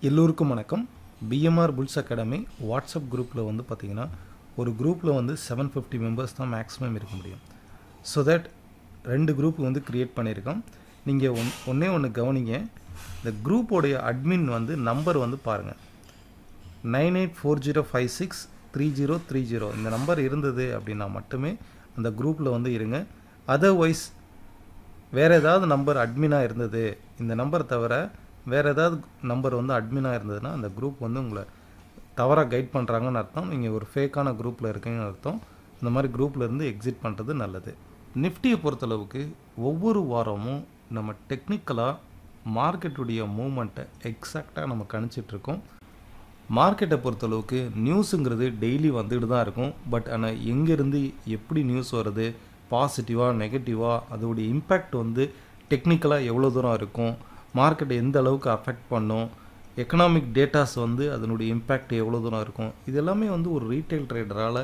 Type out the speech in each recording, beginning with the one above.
எல்லோருக்கும் வணக்கம். PMR bulls academy WhatsApp குரூப்பில் வந்து பார்த்திங்கன்னா ஒரு குரூப்பில் வந்து 750 மெம்பர்ஸ் தான் மேக்ஸிமம் இருக்க முடியும். ஸோ தட் 2 குரூப் வந்து க்ரியேட் பண்ணியிருக்கோம். நீங்கள் ஒன்று கவனிங்க. இந்த குரூப்போடைய அட்மின் வந்து நம்பர் வந்து பாருங்கள், 9840563030. இந்த நம்பர் இருந்தது அப்படின்னா மட்டுமே அந்த குரூப்பில் வந்து இருங்க. அதர்வைஸ் வேறு ஏதாவது நம்பர் அட்மினாக இருந்தது, இந்த நம்பர் தவிர வேறு ஏதாவது நம்பர் வந்து அட்மினாக இருந்ததுன்னா அந்த குரூப் வந்து உங்களை தவறாக கைட் பண்ணுறாங்கன்னு அர்த்தம். நீங்கள் ஒரு ஃபேக்கான குரூப்பில் இருக்கீங்கன்னு அர்த்தம். இந்த மாதிரி குரூப்லேருந்து எக்ஸிட் பண்ணுறது நல்லது. நிஃப்டியை பொறுத்தளவுக்கு ஒவ்வொரு வாரமும் நம்ம டெக்னிக்கலாக மார்க்கெட்டுடைய மூமெண்ட்டை எக்ஸாக்டாக நம்ம கணிச்சிட்ருக்கோம். மார்க்கெட்டை பொறுத்தளவுக்கு நியூஸுங்கிறது டெய்லி வந்துட்டு தான் இருக்கும். பட் ஆனால் எங்கேருந்து எப்படி நியூஸ் வருது, பாசிட்டிவாக நெகட்டிவாக, அதோடைய இம்பேக்ட் வந்து டெக்னிக்கலாக எவ்வளோ தூரம் இருக்கும், மார்க்கெட்டை எந்த அளவுக்கு அஃபெக்ட் பண்ணும், எக்கனாமிக் டேட்டாஸ் வந்து அதனுடைய இம்பேக்ட் எவ்வளோ தூரம் இருக்கும், இது எல்லாமே வந்து ஒரு ரீட்டைல் ட்ரேடரால்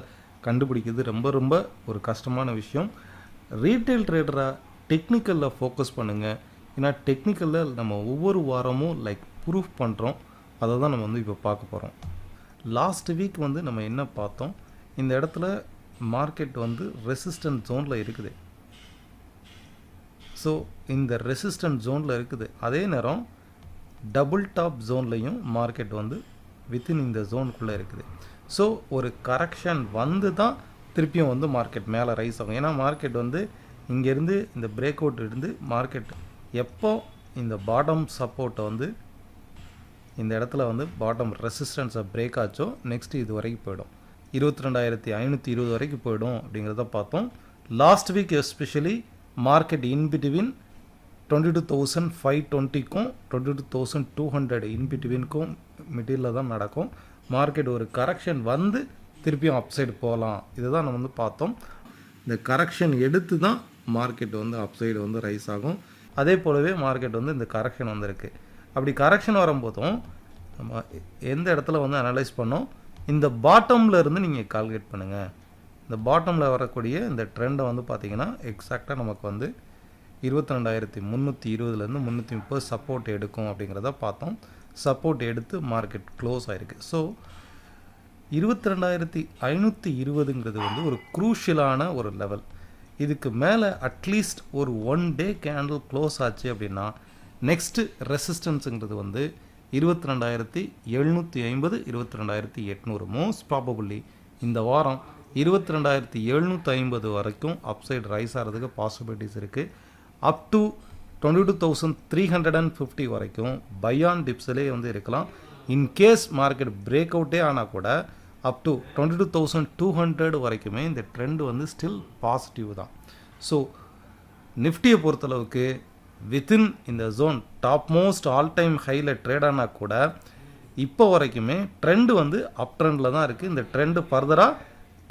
கண்டுபிடிக்கிறது ரொம்ப ரொம்ப ஒரு கஷ்டமான விஷயம். ரீட்டைல் ட்ரேடராக டெக்னிக்கலில் ஃபோக்கஸ் பண்ணுங்கள். ஏன்னா டெக்னிக்கலில் நம்ம ஒவ்வொரு வாரமும் ப்ரூஃப் பண்ணுறோம். அதை தான் நம்ம வந்து இப்போ பார்க்க போகிறோம். லாஸ்ட் வீக் வந்து நம்ம என்ன பார்த்தோம், இந்த இடத்துல மார்க்கெட் வந்து ரெசிஸ்டன்ட் ஜோனில் இருக்குது. ஸோ இந்த ரெசிஸ்டன்ட் ஜோனில் இருக்குது. அதே நேரம் டபுள் டாப் ஜோன்லையும் மார்க்கெட் வந்து வித்தின் இந்த ஜோனுக்குள்ளே இருக்குது. ஸோ ஒரு கரெக்ஷன் வந்து தான் திருப்பியும் வந்து மார்க்கெட் மேலே ரைஸ் ஆகும். ஏன்னா மார்க்கெட் வந்து இங்கேருந்து இந்த பிரேக் அவுட் இருந்து மார்க்கெட் எப்போ இந்த பாட்டம் சப்போர்ட்டை வந்து இந்த இடத்துல வந்து பாட்டம் ரெசிஸ்டன்ஸை பிரேக் ஆச்சோ நெக்ஸ்ட்டு இது வரைக்கும் போயிடும், 22,520 வரைக்கும் போயிடும் அப்படிங்கிறத பார்த்தோம். Last week especially market in between 22,520க்கும் 22,200 இன்பிட்வீனுக்கும் மிடில் தான் நடக்கும். மார்க்கெட் ஒரு கரெக்ஷன் வந்து திருப்பியும் அப்சைடு போகலாம். இதை தான் நம்ம வந்து பார்த்தோம். இந்த கரெக்ஷன் எடுத்து தான் மார்க்கெட் வந்து அப்சைடு வந்து ரைஸ் ஆகும். அதே போலவே மார்க்கெட் வந்து இந்த கரெக்ஷன் வந்திருக்கு. அப்படி கரெக்ஷன் வரும்போதும் நம்ம எந்த இடத்துல வந்து அனலைஸ் பண்ணோம், இந்த பாட்டமில் இருந்து நீங்கள் கால்குலேட் பண்ணுங்கள். இந்த பாட்டமில் வரக்கூடிய இந்த ட்ரெண்டை வந்து பார்த்திங்கன்னா எக்ஸாக்டாக நமக்கு வந்து 22,320லேருந்து 330 சப்போர்ட் எடுக்கும் அப்படிங்கிறத பார்த்தோம். சப்போர்ட் எடுத்து மார்க்கெட் க்ளோஸ் ஆகிருக்கு. ஸோ 22,520ங்கிறது வந்து ஒரு க்ரூஷியலான ஒரு லெவல். இதுக்கு மேலே அட்லீஸ்ட் ஒரு 1 டே கேண்டில் க்ளோஸ் ஆச்சு அப்படின்னா நெக்ஸ்ட்டு ரெசிஸ்டன்ஸுங்கிறது வந்து 22,750 22,800. மோஸ்ட் ப்ராபபிளி இந்த வாரம் 22,750 வரைக்கும் அப்சைட் ரைஸ் ஆகிறதுக்கு பாசிபிலிட்டிஸ் இருக்குது. அப் டு 22,350 வரைக்கும் பையான் டிப்ஸிலே வந்து இருக்கலாம். இன்கேஸ் மார்க்கெட் பிரேக் அவுட்டே ஆனால் கூட அப் டு 22,200 வரைக்குமே இந்த ட்ரெண்ட் வந்து ஸ்டில் பாசிட்டிவ் தான். ஸோ நிஃப்டியை பொறுத்தளவுக்கு வித்தின் இந்த zone top most all time ஹையில் ட்ரேட் ஆனால் கூட இப்போ வரைக்குமே ட்ரெண்டு வந்து அப் ட்ரெண்டில் தான் இருக்குது. இந்த ட்ரெண்டு ஃபர்தராக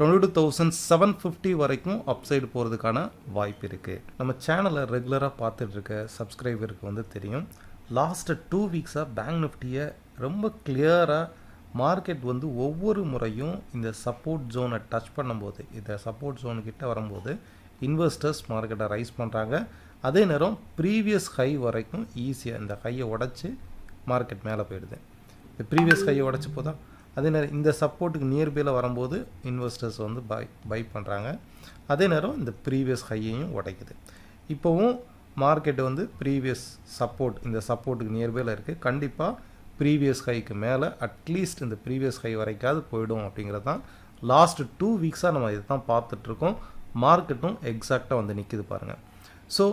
22,750 வரைக்கும் அப்சைடு போகிறதுக்கான வாய்ப்பு இருக்குது. நம்ம சேனலை ரெகுலராக பார்த்துட்ருக்க சப்ஸ்கிரைபருக்கு வந்து தெரியும், லாஸ்ட்டு 2 வீக்ஸாக பேங்க் நிஃப்டியை ரொம்ப கிளியராக மார்க்கெட் வந்து ஒவ்வொரு முறையும் இந்த சப்போர்ட் ஜோனை டச் பண்ணும்போது, இந்த சப்போர்ட் ஜோனுக்கிட்ட வரும்போது இன்வெஸ்டர்ஸ் மார்க்கெட்டை ரைஸ் பண்ணுறாங்க. அதே நேரம் ப்ரீவியஸ் ஹை வரைக்கும் ஈஸியாக இந்த ஹையை உடச்சி மார்க்கெட் மேலே போயிடுது. இந்த ப்ரீவியஸ் ஹையை உடச்சி போதா, அதே நேரம் இந்த சப்போர்ட்டுக்கு நியர்பையில் வரும்போது இன்வெஸ்டர்ஸ் வந்து பை பண்ணுறாங்க. அதே நேரம் இந்த ப்ரீவியஸ் ஹையையும் உடைக்குது. இப்போவும் மார்க்கெட் வந்து ப்ரீவியஸ் சப்போர்ட், இந்த சப்போர்ட்டுக்கு நியர்பையில் இருக்குது. கண்டிப்பாக ப்ரீவியஸ் ஹைக்கு மேலே அட்லீஸ்ட் இந்த ப்ரீவியஸ் ஹை வரைக்காவது போயிடும் அப்படிங்கிறது தான் லாஸ்ட் 2 வீக்ஸாக நம்ம இதை தான் பார்த்துட்ருக்கோம். மார்க்கெட்டும் எக்ஸாக்டாக வந்து நிற்கிது பாருங்கள். ஸோ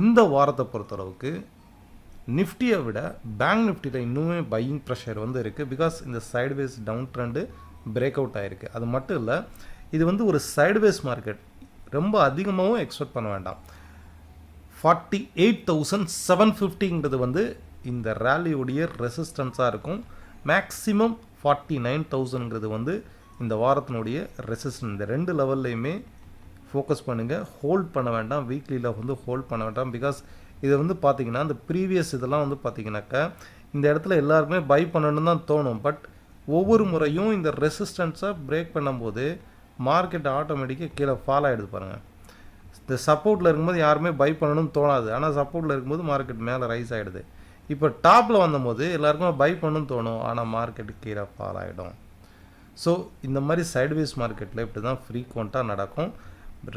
இந்த வாரத்தை பொறுத்தளவுக்கு நிஃப்டியை விட பேங்க் நிஃப்டியில் இன்னுமே பையிங் ப்ரெஷர் வந்து இருக்குது. பிகாஸ் இந்த sideways down trend break out ஆகிருக்கு. அது மட்டும் இல்லை, இது வந்து ஒரு சைட்வேஸ் மார்க்கெட். ரொம்ப அதிகமாகவும் எக்ஸ்பெக்ட் பண்ண வேண்டாம். 48,750ங்கிறது வந்து இந்த ரேலியுடைய ரெசிஸ்டன்ஸாக இருக்கும். மேக்ஸிமம் 49,000ங்கிறது வந்து இந்த வாரத்தினுடைய ரெசிஸ்டன்ஸ். இந்த 2 லெவல்லையுமே ஃபோக்கஸ் பண்ணுங்கள். ஹோல்ட் பண்ண வேண்டாம், வீக்லியில் வந்து ஹோல்ட் பண்ண வேண்டாம். பிகாஸ் இதை வந்து பார்த்திங்கன்னா இந்த ப்ரீவியஸ் இதெல்லாம் வந்து பார்த்திங்கனாக்கா இந்த இடத்துல எல்லாருக்குமே பை பண்ணணும்னு தான் தோணும். பட் ஒவ்வொரு முறையும் இந்த ரெசிஸ்டன்ஸை பிரேக் பண்ணும்போது மார்க்கெட் ஆட்டோமேட்டிக்காக கீழே ஃபால் ஆகிடுது பாருங்கள். இந்த சப்போர்ட்டில் இருக்கும்போது யாருமே பை பண்ணணும்னு தோணாது. ஆனால் சப்போர்ட்டில் இருக்கும்போது மார்க்கெட் மேலே ரைஸ் ஆகிடுது. இப்போ டாப்பில் வந்தபோது எல்லாருக்குமே பை பண்ணணும்னு தோணும், ஆனால் மார்க்கெட்டு கீழே ஃபால் ஆகிடும். ஸோ இந்த மாதிரி சைட்வேஸ் மார்க்கெட்டில் இப்படி தான் ஃப்ரீக்வெண்ட்டாக நடக்கும்.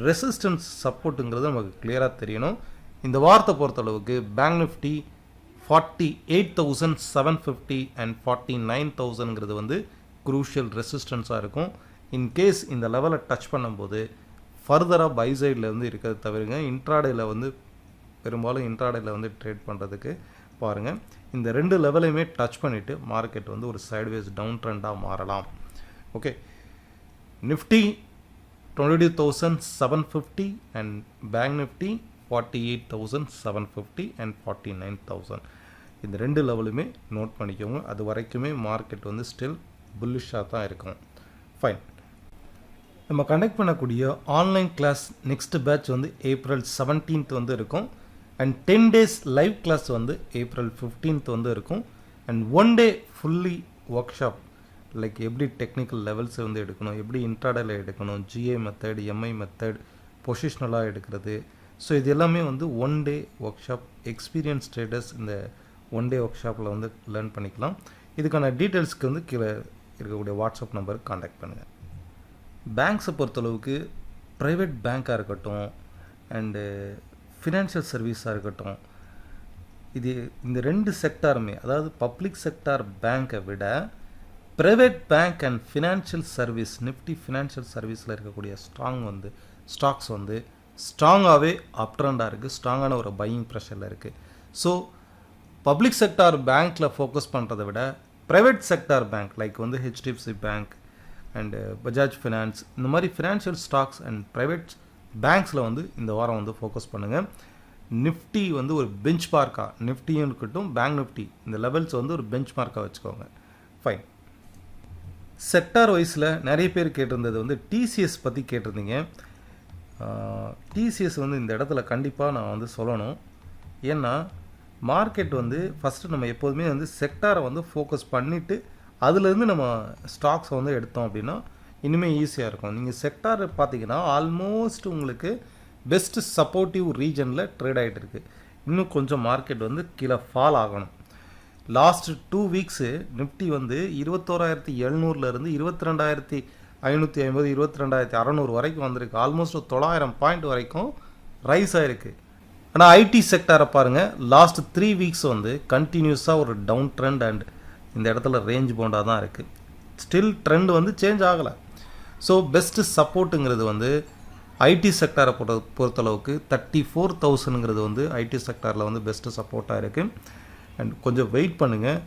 ரெசிஸ்டன்ஸ் சப்போர்ட்டுங்கிறது நமக்கு கிளியராக தெரியணும். இந்த வாரத்தை பொறுத்தளவுக்கு பேங்க் நிஃப்டி 48,750 அண்ட் 49,000ங்கிறது வந்து குரூஷியல் ரெசிஸ்டன்ஸாக இருக்கும். இன்கேஸ் இந்த லெவலை டச் பண்ணும்போது ஃபர்தராக பை சைடில் வந்து இருக்கிறது தவிருங்க. இன்ட்ராடேயில் வந்து பெரும்பாலும் இன்ட்ராடேயில் வந்து ட்ரேட் பண்ணுறதுக்கு பாருங்கள். இந்த ரெண்டு லெவலையுமே டச் பண்ணிவிட்டு மார்க்கெட் வந்து ஒரு சைட்வேஸ் டவுன் ட்ரெண்டாக மாறலாம். Okay, Nifty 22,750 and bank Nifty 48,750 and 49,000. இந்த ரெண்டு லெவலுமே நோட் பண்ணிக்கோங்க. அது வரைக்குமே மார்க்கெட் வந்து ஸ்டில் புல்லிஷாக தான் இருக்கும். ஃபைன். நம்ம கண்டக்ட் பண்ணக்கூடிய ஆன்லைன் கிளாஸ் நெக்ஸ்ட் பேட்ச் வந்து April 17th வந்து இருக்கும். அண்ட் 10 days லைவ் கிளாஸ் வந்து April 15th வந்து இருக்கும். And 1 day fully work shop, like எப்படி டெக்னிக்கல் லெவல்ஸ் வந்து எடுக்கணும், எப்படி இன்ட்ராடேல எடுக்கணும், GA மெத்தட், MI மெத்தட், பொசிஷனலாக எடுக்கிறது. ஸோ இது எல்லாமே வந்து 1 day work shop. Experience traders இந்த 1 day ஒர்க் ஷாப்பில் வந்து லேர்ன் பண்ணிக்கலாம். இதுக்கான டீட்டெயில்ஸ்க்கு வந்து கீழே இருக்கக்கூடிய வாட்ஸ்அப் நம்பருக்கு காண்டாக்ட் பண்ணுங்கள். பேங்க்ஸை பொறுத்தளவுக்கு ப்ரைவேட் பேங்க்காக இருக்கட்டும் அண்டு ஃபினான்ஷியல் சர்வீஸாக இருக்கட்டும், இது இந்த ரெண்டு செக்டாருமே, அதாவது பப்ளிக் செக்டார் பேங்க்கை விட private bank and financial service, Nifty financial சர்வீஸில் இருக்கக்கூடிய ஸ்டாக்ஸ் வந்து ஸ்ட்ராங்காகவே அப் ட்ரெண்டாக இருக்குது. ஸ்ட்ராங்கான ஒரு பையிங் ப்ரெஷரில் இருக்குது. ஸோ பப்ளிக் செக்டார் பேங்க்கில் ஃபோக்கஸ் பண்ணுறதை விட ப்ரைவேட் செக்டார் பேங்க் லைக் வந்து HDFC bank and Bajaj finance, இந்த மாதிரி ஃபினான்ஷியல் ஸ்டாக்ஸ் அண்ட் ப்ரைவேட் பேங்க்ஸில் வந்து இந்த வாரம் வந்து ஃபோக்கஸ் பண்ணுங்கள். நிஃப்டி வந்து ஒரு பெஞ்ச் மார்க்காக, நிஃப்டியும் இருக்கட்டும் பேங்க் நிஃப்டி, இந்த லெவல்ஸ் வந்து ஒரு பெஞ்ச் மார்க்காக வச்சுக்கோங்க. ஃபைன். செக்டார் வைஸில் நிறைய பேர் கேட்டிருந்தது வந்து TCS பற்றி கேட்டிருந்தீங்க. TCS வந்து இந்த இடத்துல கண்டிப்பாக நான் வந்து சொல்லணும். ஏன்னா மார்க்கெட் வந்து ஃபஸ்ட்டு நம்ம எப்போதுமே வந்து செக்டாரை வந்து ஃபோக்கஸ் பண்ணிவிட்டு அதுலேருந்து நம்ம ஸ்டாக்ஸை வந்து எடுத்தோம் அப்படின்னா இனிமேல் ஈஸியாக இருக்கும். நீங்கள் செக்டார் பார்த்தீங்கன்னா ஆல்மோஸ்ட் உங்களுக்கு பெஸ்ட் சப்போர்ட்டிவ் ரீஜனில் ட்ரேட் ஆகிட்டு இருக்குது. இன்னும் கொஞ்சம் மார்க்கெட் வந்து கீழே ஃபால் ஆகணும். லாஸ்ட் 2 வீக்ஸு நிஃப்டி வந்து 21,700லேருந்து 22,550, 22,600 வரைக்கும் வந்திருக்கு. ஆல்மோஸ்ட் 900 பாயிண்ட் வரைக்கும் ரைஸ் ஆகிருக்கு. ஆனால் ஐடி செக்டாரை பாருங்கள், லாஸ்ட் 3 வீக்ஸ் வந்து கண்டினியூஸாக ஒரு டவுன் ட்ரெண்ட் அண்ட் இந்த இடத்துல ரேஞ்ச் பவுண்டாக தான் இருக்குது. ஸ்டில் ட்ரெண்ட் வந்து சேஞ்ச் ஆகலை. ஸோ பெஸ்ட்டு சப்போர்ட்டுங்கிறது வந்து ஐடி செக்டாரை பொறுத்தளவுக்கு 34,000ங்கிறது வந்து ஐடி செக்டாரில் வந்து பெஸ்ட்டு சப்போர்ட்டாக இருக்குது. அண்ட் கொஞ்சம் வெயிட் பண்ணுங்கள்.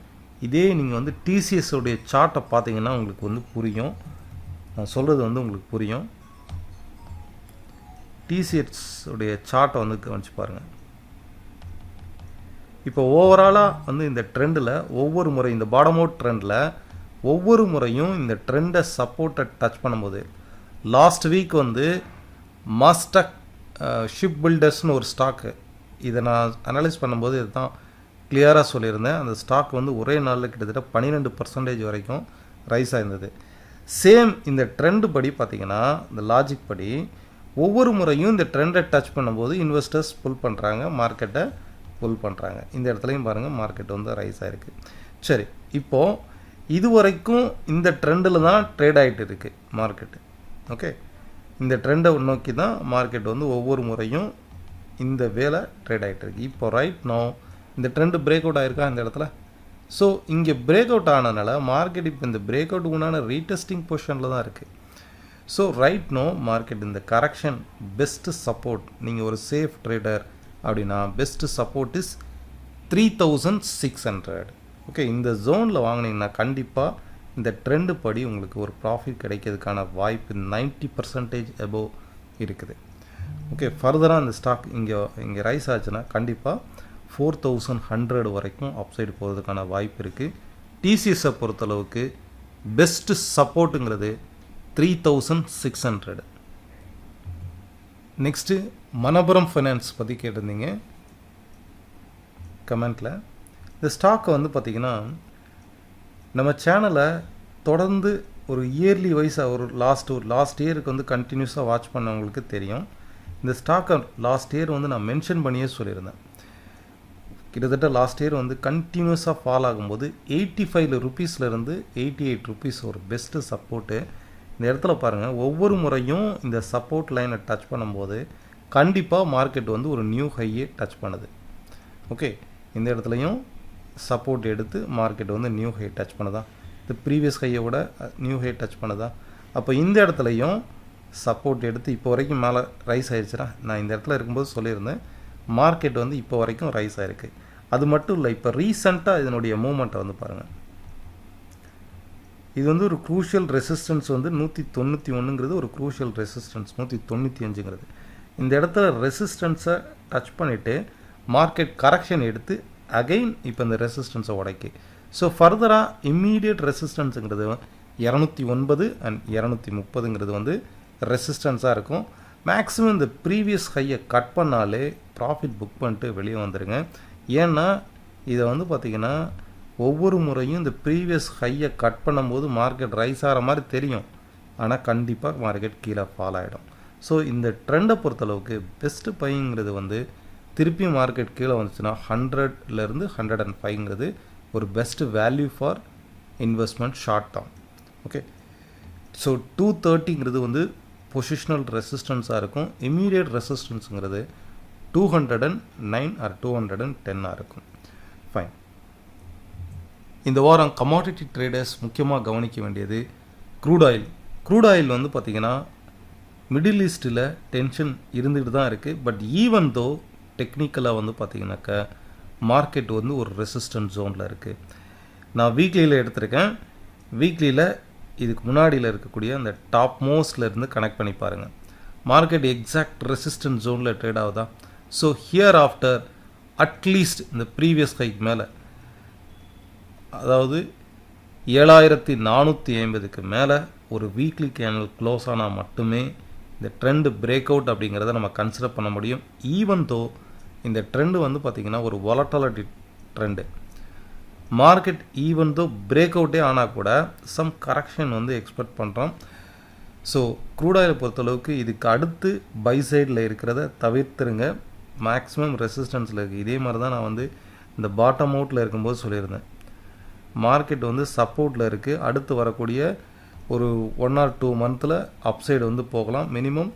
இதே நீங்கள் வந்து TCS உடைய சார்ட்டை பார்த்தீங்கன்னா உங்களுக்கு வந்து புரியும். நான் சொல்கிறது வந்து உங்களுக்கு புரியும். TCS உடைய சார்ட்டை வந்து கவனிச்சு பாருங்கள். இப்போ ஓவராலாக வந்து இந்த ட்ரெண்டில் ஒவ்வொரு முறை, இந்த பாட்டம் அவுட் ட்ரெண்டில் ஒவ்வொரு முறையும் இந்த ட்ரெண்டை சப்போர்ட்டை டச் பண்ணும்போது, லாஸ்ட் வீக் வந்து மாஸ்டக் ஷிப் பில்டர்ஸ்னு ஒரு ஸ்டாக்கு, இதை நான் அனலைஸ் பண்ணும்போது இதுதான் கிளியராக சொல்லியிருந்தேன். அந்த ஸ்டாக் வந்து ஒரே நாளில் கிட்டத்தட்ட 12% வரைக்கும் ரைஸ் ஆயிருந்தது. சேம் இந்த ட்ரெண்டு படி பார்த்திங்கன்னா, இந்த லாஜிக் படி ஒவ்வொரு முறையும் இந்த ட்ரெண்டை டச் பண்ணும்போது இன்வெஸ்டர்ஸ் புல் பண்ணுறாங்க, மார்க்கெட்டை புல் பண்ணுறாங்க. இந்த இடத்துலையும் பாருங்கள் மார்க்கெட் வந்து ரைஸ் ஆகிருக்கு. சரி, இப்போது இது வரைக்கும் இந்த ட்ரெண்டில் தான் ட்ரேட் ஆகிட்டு இருக்குது மார்க்கெட்டு. ஓகே, இந்த ட்ரெண்டை நோக்கி தான் மார்க்கெட் வந்து ஒவ்வொரு முறையும் இந்த வேலை ட்ரேட் ஆகிட்டு இருக்குது. இப்போ ரைட் நோ இந்த ட்ரெண்டு பிரேக் அவுட் ஆகிருக்கா இந்த இடத்துல. ஸோ இங்கே பிரேக் அவுட் ஆனதுனால மார்க்கெட் இப்போ இந்த பிரேக் அவுட் உண்டான ரீடெஸ்டிங் பொசிஷனில் தான் இருக்குது. ஸோ ரைட் நோ மார்க்கெட் இந்த கரெக்ஷன் பெஸ்ட்டு சப்போர்ட், நீங்கள் ஒரு சேஃப் ட்ரேடர் அப்படின்னா பெஸ்ட்டு சப்போர்ட் இஸ் 3,600. ஓகே, இந்த ஜோனில் வாங்கினீங்கன்னா கண்டிப்பாக இந்த ட்ரெண்டு படி உங்களுக்கு ஒரு ப்ராஃபிட் கிடைக்கிறதுக்கான வாய்ப்பு 90% அபோவ் இருக்குது. ஓகே, ஃபர்தராக இந்த ஸ்டாக் இங்கே ரைஸ் ஆச்சுன்னா கண்டிப்பாக 4,100 வரைக்கும் அப்சைடு போகிறதுக்கான வாய்ப்பு இருக்குது. TCSஐ பொறுத்தளவுக்கு பெஸ்ட்டு சப்போர்ட்டுங்கிறது 3,600. நெக்ஸ்ட்டு மணப்புரம் ஃபைனான்ஸ் பற்றி கேட்டிருந்தீங்க கமெண்ட்டில். இந்த ஸ்டாக்கை வந்து பார்த்திங்கன்னா நம்ம சேனலை தொடர்ந்து ஒரு இயர்லி வைஸாக ஒரு லாஸ்ட் இயருக்கு வந்து கண்டினியூஸாக வாட்ச் பண்ணவங்களுக்கு தெரியும். இந்த ஸ்டாக்கை லாஸ்ட் இயர் வந்து நான் மென்ஷன் பண்ணியே சொல்லியிருந்தேன். கிட்டத்தட்ட லாஸ்ட் இயர் வந்து கண்டினியூஸாக ஃபால் ஆகும்போது 85 ருபீஸ்லேருந்து 88 ருபீஸ் ஒரு பெஸ்ட்டு சப்போர்ட்டு. இந்த இடத்துல பாருங்கள், ஒவ்வொரு முறையும் இந்த சப்போர்ட் லைனை டச் பண்ணும்போது கண்டிப்பாக மார்க்கெட் வந்து ஒரு நியூ ஹையை டச் பண்ணுது. ஓகே, இந்த இடத்துலையும் சப்போர்ட் எடுத்து மார்க்கெட் வந்து நியூ ஹை டச் பண்ணுதா, இது ப்ரீவியஸ் ஹையை விட நியூ ஹை டச் பண்ணுதா. அப்போ இந்த இடத்துலையும் சப்போர்ட் எடுத்து இப்போ வரைக்கும் மேலே ரைஸ் ஆயிடுச்சுன்னா, நான் இந்த இடத்துல இருக்கும்போது சொல்லியிருந்தேன் மார்க்கெட் வந்து இப்போ வரைக்கும் ரைஸ் ஆகிருக்கு. அது மட்டும் இல்லை, இப்போ ரீசெண்டாக இதனுடைய மூமெண்ட்டை வந்து பாருங்கள். இது வந்து ஒரு க்ரூஷியல் ரெசிஸ்டன்ஸ் வந்து 191ங்கிறது ஒரு க்ரூஷியல் ரெசிஸ்டன்ஸ், 195ங்கிறது. இந்த இடத்துல ரெசிஸ்டன்ஸை டச் பண்ணிவிட்டு மார்க்கெட் கரெக்ஷன் எடுத்து அகைன் இப்போ இந்த ரெசிஸ்டன்ஸை உடைக்கு. ஸோ ஃபர்தராக இம்மீடியட் ரெசிஸ்டன்ஸுங்கிறது 209 அண்ட் 230ங்கிறது வந்து ரெசிஸ்டன்ஸாக இருக்கும். மேக்ஸிமம் இந்த ப்ரீவியஸ் ஹையை கட் பண்ணாலே ப்ராஃபிட் புக் பண்ணிட்டு வெளியே வந்துடுங்க. ஏன்னா இதை வந்து பார்த்திங்கன்னா ஒவ்வொரு முறையும் இந்த ப்ரீவியஸ் ஹையை கட் பண்ணும்போது மார்க்கெட் ரைஸ் ஆகிற மாதிரி தெரியும், ஆனால் கண்டிப்பாக மார்க்கெட் கீழே ஃபால் ஆகிடும். ஸோ இந்த ட்ரெண்டை பொறுத்தளவுக்கு பெஸ்ட்டு பைங்கிறது வந்து திருப்பி மார்க்கெட் கீழே வந்துச்சுன்னா 100லேருந்து 105ங்கிறது ஒரு best value for investment short term. Okay, so 230ங்கிறது வந்து பொசிஷனல் ரெசிஸ்டன்ஸாக இருக்கும். இமீடியட் ரெசிஸ்டன்ஸுங்கிறது 209 ஆர் 210 இருக்கும். ஃபைன். இந்த வாரம் கமாடிட்டி ட்ரேடர்ஸ் முக்கியமாக கவனிக்க வேண்டியது க்ரூட் ஆயில். க்ரூட் ஆயில் வந்து பார்த்திங்கன்னா மிடில் ஈஸ்ட்டில் டென்ஷன் இருந்துகிட்டு தான் இருக்குது. பட் ஈவன் தோ டெக்னிக்கலாக வந்து பார்த்திங்கனாக்கா மார்க்கெட் வந்து ஒரு ரெசிஸ்டன்ஸ் ஜோனில் இருக்குது. நான் வீக்லியில் எடுத்திருக்கேன். வீக்லியில் இதுக்கு முன்னாடியில் இருக்கக்கூடிய அந்த டாப் மோஸ்ட்லேருந்து கனெக்ட் பண்ணி பாருங்கள். மார்க்கெட் எக்ஸாக்ட் ரெசிஸ்டன்ஸ் ஜோனில் ட்ரேட் ஆகுதா. ஸோ ஹியர் ஆஃப்டர் அட்லீஸ்ட் இந்த ப்ரீவியஸ் ஹைக் மேலே, அதாவது 7450க்கு மேலே ஒரு வீக்லி கேனல் க்ளோஸ் ஆனால் மட்டுமே இந்த ட்ரெண்டு பிரேக் அவுட் அப்படிங்கிறத நம்ம கன்சிடர் பண்ண முடியும். ஈவன் தோ இந்த ட்ரெண்டு வந்து பார்த்திங்கன்னா ஒரு volatility trend. Market even though break அவுட்டே ஆனால் கூட சம் கரெக்ஷன் வந்து எக்ஸ்பெக்ட் பண்ணுறோம். ஸோ க்ரூட் ஆயிலை பொறுத்தளவுக்கு இதுக்கு அடுத்து பை சைடில் இருக்கிறத தவிர்த்துருங்க. மேக்ஸிமம் ரெசிஸ்டன்ஸில் இருக்குது. இதே மாதிரி தான் நான் வந்து இந்த பாட்டம் அவுட்டில் இருக்கும்போது சொல்லியிருந்தேன். மார்க்கெட் வந்து சப்போர்ட்டில் இருக்குது. அடுத்து வரக்கூடிய ஒரு 1 or 2 மந்தில் அப்சைடு வந்து போகலாம். மினிமம்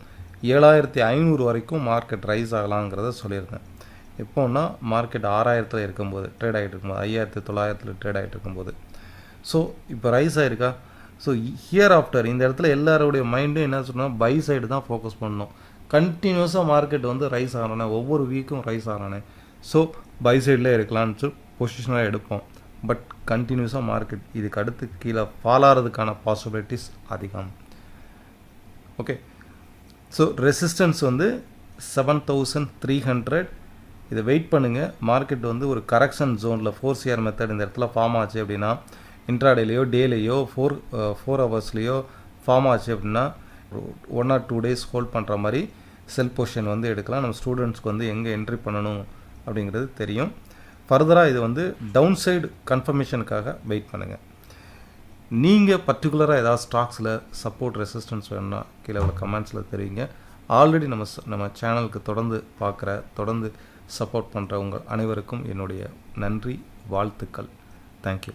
7500 வரைக்கும் மார்க்கெட் ரைஸ் ஆகலாங்கிறத சொல்லியிருந்தேன். எப்போன்னா மார்க்கெட் 6000 இருக்கும்போது ட்ரேட் ஆகிட்டு இருக்கும்போது, 5900 ட்ரேட் ஆகிட்டு இருக்கும்போது. ஸோ இப்போ ரைஸ் ஆகிருக்கா. ஸோ ஹியர் ஆஃப்டர் இந்த இடத்துல எல்லாருடைய மைண்டும் என்ன சொன்னால் பை சைடு தான் ஃபோக்கஸ் பண்ணணும். கண்டினியூஸாக மார்க்கெட் வந்து ரைஸ் ஆகிறானே, ஒவ்வொரு வீக்கும் ரைஸ் ஆகிறானே, ஸோ பை சைடில் இருக்கலான்னு பொசிஷனாக எடுப்போம். பட் கண்டினியூஸாக மார்க்கெட் இதுக்கு அடுத்து கீழே ஃபால் ஆகிறதுக்கான பாசிபிலிட்டிஸ் அதிகம். ஓகே, ஸோ ரெசிஸ்டன்ஸ் வந்து 7300. இதை வெயிட் பண்ணுங்கள். மார்க்கெட் வந்து ஒரு கரெக்ஷன் ஜோனில் 4CR மெத்தட் இந்த இடத்துல ஃபார்ம் ஆச்சு அப்படின்னா, இன்ட்ராடேலையோ டேலையோ 4 ஹவர்ஸ்லேயோ ஃபார்ம் ஆச்சு அப்படின்னா 1 or 2 days ஹோல்ட் பண்ணுற மாதிரி செல் பொசிஷன் வந்து எடுக்கலாம். நம்ம ஸ்டூடெண்ட்ஸ்க்கு வந்து எங்கே என்ட்ரி பண்ணணும் அப்படிங்கிறது தெரியும். ஃபர்தராக இது வந்து டவுன் சைடு கன்ஃபர்மேஷனுக்காக வெயிட் பண்ணுங்கள். நீங்கள் பர்டிகுலராக ஏதாவது ஸ்டாக்ஸில் சப்போர்ட் ரெசிஸ்டன்ஸ் வேணும்னா கீழே உள்ள கமெண்ட்ஸில் தெரிவிங்க. ஆல்ரெடி நம்ம சேனலுக்கு தொடர்ந்து சப்போர்ட் பண்ணுறவங்க அனைவருக்கும் என்னுடைய நன்றி, வாழ்த்துக்கள். தேங்க்யூ.